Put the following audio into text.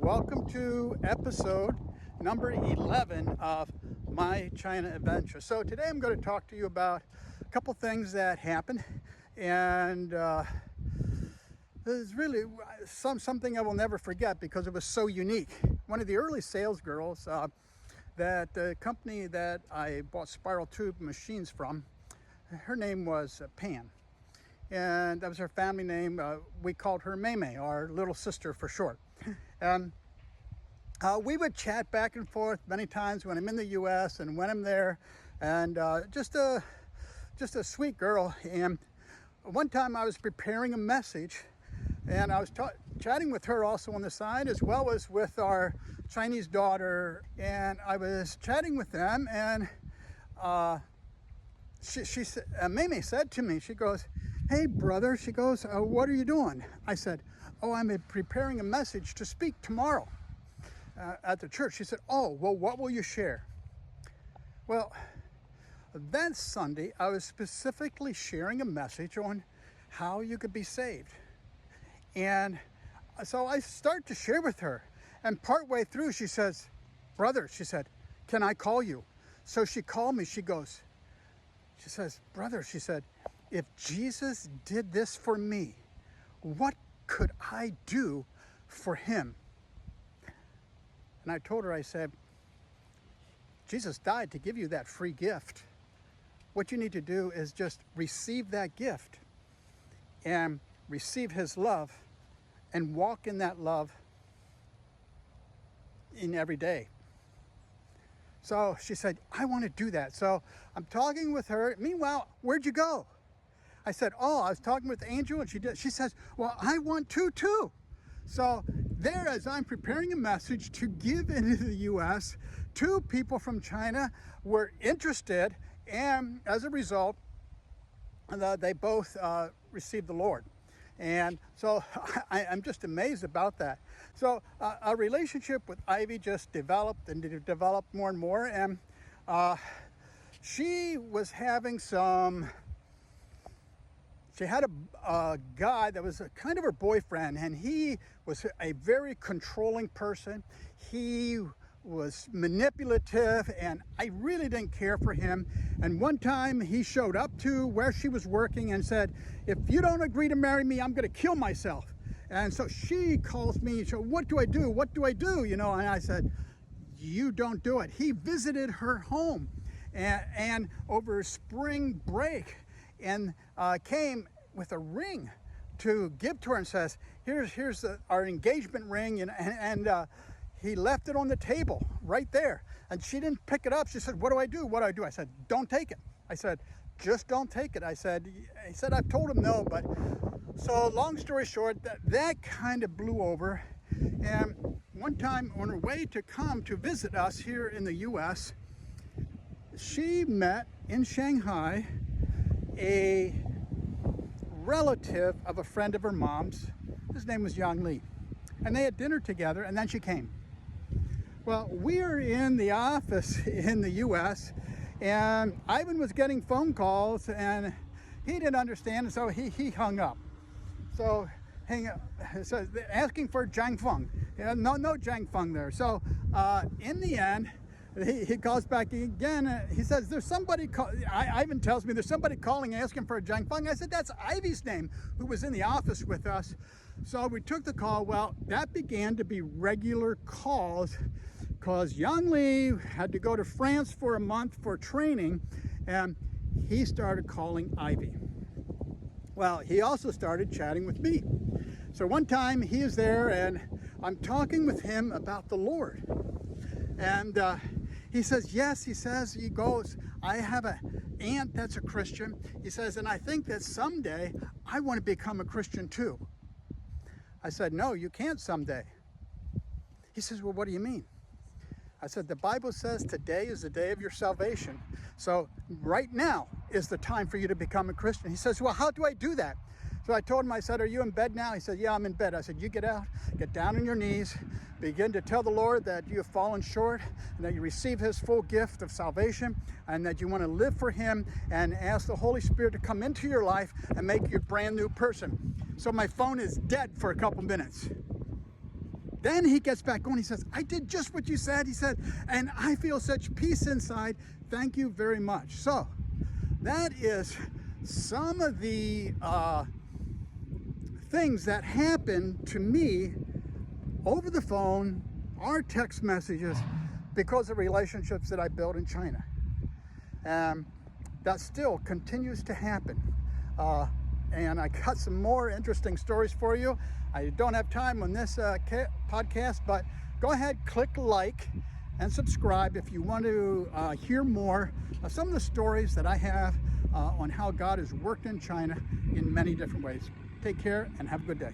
Welcome to episode number 11 of my China adventure. So today I'm going to talk to you about a couple things that happened, and there's really something I will never forget because it was so unique. One of the early sales girls that the company that I bought spiral tube machines from, her name was Pan, and that was her family name. We called her Maymay, our little sister for short. We would chat back and forth many times when I'm in the U.S. and when I'm there, and just a sweet girl. And one time I was preparing a message, and I was chatting with her also on the side, as well as with our Chinese daughter. And I was chatting with them, and Maymay said to me, she goes, "Hey brother," she goes, "what are you doing?" I said, "Oh, I'm preparing a message to speak tomorrow at the church." She said, "Oh, well, what will you share?" Well, that Sunday, I was specifically sharing a message on how you could be saved. And so I start to share with her, and partway through, she says, "Brother," she said, "can I call you?" So she called me. She says, "Brother," she said, "if Jesus did this for me, what could I do for him?" And I told her, I said, Jesus died to give you that free gift. What you need to do is just receive that gift and receive his love and walk in that love in every day. So she said, "I want to do that." So I'm talking with her. Meanwhile, "Where'd you go?" I said, "Oh, I was talking with Angel," and she says, "Well, I want to too." So there, as I'm preparing a message to give into the U.S., two people from China were interested, and as a result, they both received the Lord. And so I'm just amazed about that. So our relationship with Ivy just developed and developed more and more, and she was having she had a guy that was kind of her boyfriend, and he was a very controlling person. He was manipulative, and I really didn't care for him. And one time he showed up to where she was working and said, "If you don't agree to marry me, I'm going to kill myself." And so she calls me, so "What do I do? What do I do?" And I said, "You don't do it." He visited her home and over spring break, and came with a ring to give to her and says, here's our engagement ring, and he left it on the table right there, and she didn't pick it up. She said, "What do I do? What do I do?" I said, "Don't take it." I said, "Just don't take it." He said, "I've told him no." But so long story short, that kind of blew over. And one time on her way to come to visit us here in the US, she met in Shanghai a relative of a friend of her mom's. His name was Yang Li, and they had dinner together, and then she came. Well, we are in the office in the US, and Ivan was getting phone calls, and he didn't understand, so he hung up. So asking for Zhang Feng. No Zhang Feng there. So in the end, he calls back again. He says, "There's somebody Ivan tells me there's somebody calling asking for a Zhang Feng." I said, "That's Ivy's name, who was in the office with us." So we took the call. Well, that began to be regular calls because Yang Li had to go to France for a month for training, and he started calling Ivy. Well, he also started chatting with me. So one time he is there, and I'm talking with him about the Lord. And he says, yes, he goes, "I have an aunt that's a Christian." He says, "and I think that someday I want to become a Christian too." I said, "No, you can't someday." He says, "Well, what do you mean?" I said, "The Bible says today is the day of your salvation. So right now is the time for you to become a Christian." He says, "Well, how do I do that?" So I told him, I said, "Are you in bed now?" He said, "Yeah, I'm in bed." I said, "You get out, get down on your knees, begin to tell the Lord that you have fallen short and that you receive his full gift of salvation and that you want to live for him, and ask the Holy Spirit to come into your life and make you a brand new person." So my phone is dead for a couple minutes. Then he gets back going. He says, I did just what you said. He said, and I feel such peace inside. Thank you very much. So that is some of the things that happen to me over the phone or text messages because of relationships that I built in China. That still continues to happen. And I got some more interesting stories for you. I don't have time on this podcast, but go ahead, click like and subscribe if you want to hear more of some of the stories that I have on how God has worked in China in many different ways. Take care and have a good day.